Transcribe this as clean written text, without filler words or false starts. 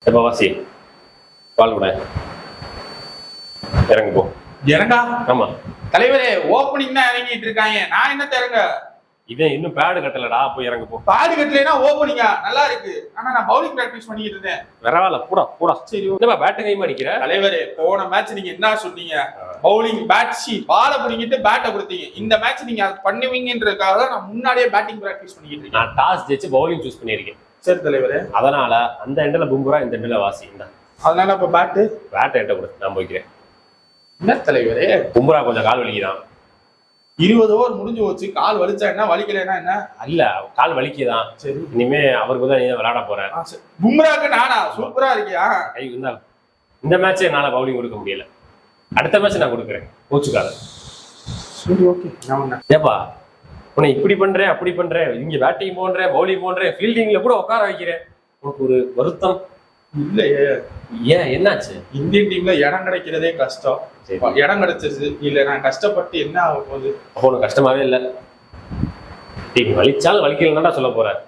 எப்ப வாசி பால் கூட இறங்கு போ. இறங்கா? ஆமா தலைவரே, ஓப்பனிங் தான் இறங்கிட்டு இருக்காங்க, நான் என்ன இறங்க? இவன் இன்னும் பேடு கட்டலடா, போய் இறங்கு போ. பாடு கட்டலைன்னா ஓப்பனிங்கா நல்லா இருக்கு. ஆனா நான் பவுலிங் பிராக்டிஸ் பண்ணிட்டு இருந்தேன். பரவாயில்ல, பூடா பூடா. சரி, என்னப்பா பேட்டு கைமா அடிக்கிற? தலைவரே, போன மேட்ச் நீங்க என்ன சொன்னீங்க? பவுலிங் பாலை பிடிங்கிட்டு பேட்டை கொடுத்தீங்க. இந்த மேட்ச் நீங்க அது பண்ணுவீங்கன்றதுக்காக நான் முன்னாடியே பேட்டிங் பிராக்டிஸ் பண்ணிட்டு இருக்கேன். நான் டாஸ் ஜெயிச்சு பவுலிங் சூஸ் பண்ணியிருக்கேன். சரி தலைவரே. அதனால அந்த எண்டில் பும்புரா, இந்த எண்டில் வாசி. அதனால இப்ப பேட்டை எட்ட கொடு, நான் போய்க்கிறேன். என்ன தலைவரே, பும்புரா கொஞ்சம் கால் வலிக்குதான். 20 ஓவர் முடிஞ்சு போச்சு. கால் வலிச்சா என்ன, வலிக்கலைன்னா என்ன? இல்ல, கால் வலிக்குதான். சரி, இனிமே அவருக்கு தான் நீ விளையாட போற. பும்ராக்கு நானா? சூப்பரா இருக்கியா? கை இருந்தாலும் இந்த மேட்சே என்னால பவுலிங் கொடுக்க முடியல. அடுத்த மேட்ச் நான் கொடுக்குறேன், கோச்சுக்காத. சரி, ஓகே. ஏப்பா, உன்னை இப்படி பண்றேன் அப்படி பண்றேன், இங்க பேட்டிங் போன்றேன் பவுலிங் போன்றேன், ஃபீல்டிங்ல கூட உட்கார வைக்கிறேன், உனக்கு ஒரு வருத்தம் இல்லையே? ஏன், என்னாச்சு? இந்தியன் டீம்ல இடம் கிடைக்கிறதே கஷ்டம். இடம் கிடைச்சிருச்சு. இல்ல நான் கஷ்டப்பட்டு என்ன ஆக போகுது? அப்போ உனக்கு கஷ்டமாவே இல்லை. வலிச்சாலும் வலிக்கலன்னா சொல்ல போற.